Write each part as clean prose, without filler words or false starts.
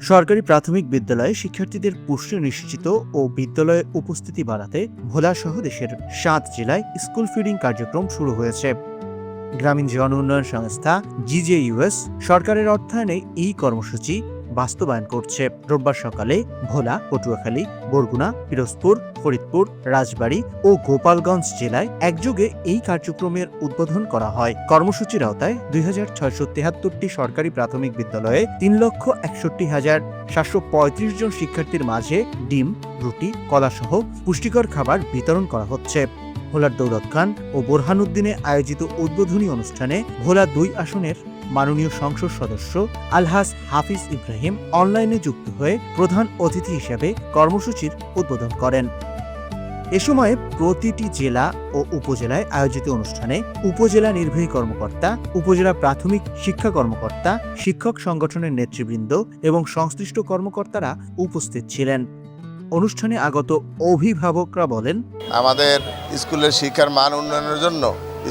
সরকারি প্রাথমিক বিদ্যালয়ে শিক্ষার্থীদের পুষ্টি নিশ্চিত ও বিদ্যালয়ে উপস্থিতি বাড়াতে ভোলা সহ দেশের 7 জেলায় স্কুল ফিডিং কার্যক্রম শুরু হয়েছে। গ্রামীণ জন উন্নয়ন সংস্থা GJUS সরকারের অর্থায়নে এই কর্মসূচি বাস্তবায়ন করছে। রোববার সকালে ভোলা, পটুয়াখালী, বরগুনা, পিরোজপুর, ফরিদপুর, রাজবাড়ী ও গোপালগঞ্জ জেলায় একযোগে এই কার্যক্রমের উদ্বোধন করা হয়। কর্মসূচির আওতায় 2673টি সরকারি প্রাথমিক বিদ্যালয়ে 3,61,735 জন শিক্ষার্থীর মাঝে ডিম, রুটি, কলাসহ পুষ্টিকর খাবার বিতরণ করা হচ্ছে। ভোলার দৌলত খান ও বোরহানুদ্দিনে আয়োজিত উদ্বোধনী অনুষ্ঠানে ভোলা 2 আসনের মাননীয় সংসদ সদস্য আলহাজ হাফিজ ইব্রাহিম অনলাইনে যুক্ত হয়ে প্রধান অতিথি হিসেবে কর্মসূচির উদ্বোধন করেন। এ সময় প্রতিটি জেলা ও উপজেলায় আয়োজিত অনুষ্ঠানে উপজেলা নির্বাহী কর্মকর্তা, উপজেলা প্রাথমিক শিক্ষা কর্মকর্তা, শিক্ষক সংগঠনের নেতৃবৃন্দ এবং সংশ্লিষ্ট কর্মকর্তারা উপস্থিত ছিলেন। অনুষ্ঠানে আগত অভিভাবকরা বলেন, আমাদের স্কুলের শিক্ষার মান উন্নয়নের জন্য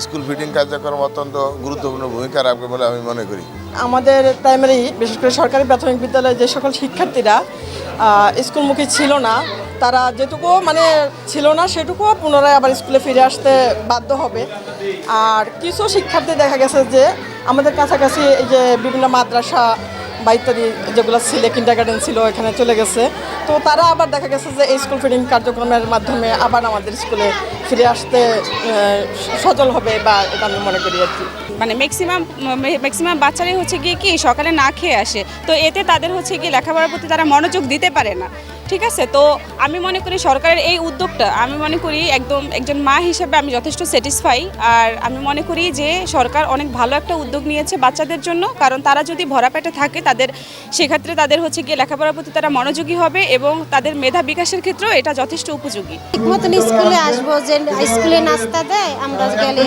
স্কুল ফিডিং কার্যক্রম অত্যন্ত গুরুত্বপূর্ণ ভূমিকা রাখবে বলে আমি মনে করি। আমাদের প্রাইমারি, বিশেষ করে সরকারি প্রাথমিক বিদ্যালয়ে যে সকল শিক্ষার্থীরা স্কুলমুখী ছিল না, তারা যেটুকু ছিল না সেটুকু পুনরায় আবার স্কুলে ফিরে আসতে বাধ্য হবে। আর কিছু শিক্ষার্থী দেখা গেছে যে আমাদের কাছাকাছি এই যে বিভিন্ন মাদ্রাসা বা ইত্যাদি যেগুলো ছিল, কিন্ডারগার্টেন ছিল, এখানে চলে গেছে। তো তারা আবার দেখা গেছে যে এই স্কুল ফিডিং কার্যক্রমের মাধ্যমে আবার আমাদের স্কুলে ফিরে আসতে সচল হবে, বা এটা আমি মনে করি আর কি। ম্যাক্সিমাম বাচ্চারাই হচ্ছে গিয়ে কি সকালে না খেয়ে আসে, তো এতে তাদের হচ্ছে গিয়ে লেখাপড়ার প্রতি তারা মনোযোগ দিতে পারে না। ঠিক আছে, তো আমি মনে করি সরকারের এই উদ্যোগটা, আমি মনে করি একজন মা হিসেবে আমি যথেষ্ট স্যাটিসফাই। আর আমি মনে করি যে সরকার অনেক ভালো একটা উদ্যোগ নিয়েছে বাচ্চাদের জন্য, কারণ তারা যদি ভরা পেটে থাকে সেক্ষেত্রে তাদের হচ্ছে গিয়ে লেখাপড়ার প্রতি তারা মনোযোগী হবে এবং তাদের মেধা বিকাশের ক্ষেত্রেও এটা যথেষ্ট উপযোগী। ঠিক মতন স্কুলে আসবো, যে স্কুলে নাস্তা দেয়, আমরা গেলে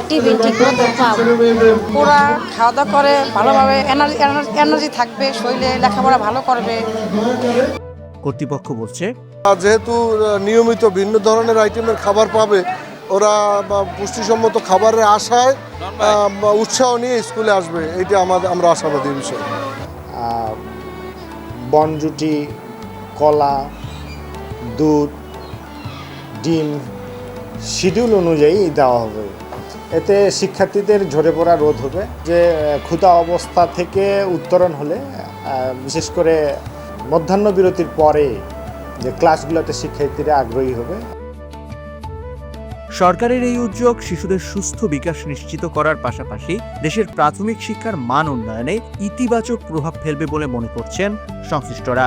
টিফিন ঠিক মতো পাবো। ওরা খাওয়া দাওয়া করে ভালোভাবে, এনার্জি থাকবে শরীরে, লেখাপড়া ভালো করবে। কর্তৃপক্ষ বলছে, যেহেতু নিয়মিত ভিন্ন ধরনের আইটেমের খাবার পাবে, ওরা পুষ্টিসম্মত খাবারের আশায় উৎসাহ নিয়ে স্কুলে আসবে, এইটা আমরা আশাবাদী বিষয়। বনরুটি, কলা, দুধ, ডিম শিডিউল অনুযায়ী দেওয়া হবে। এতে শিক্ষার্থীদের ঝরে পড়া রোধ হবে, যে ক্ষুধা অবস্থা থেকে উত্তরণ হলে বিশেষ করে মধ্যাহ্ন বিরতির পরে যে ক্লাসগুলোতে শিক্ষার্থীরা আগ্রহী হবে। সরকারের এই উদ্যোগ শিশুদের সুস্থ বিকাশ নিশ্চিত করার পাশাপাশি দেশের প্রাথমিক শিক্ষার মান উন্নয়নে ইতিবাচক প্রভাব ফেলবে বলে মনে করছেন সংশ্লিষ্টরা।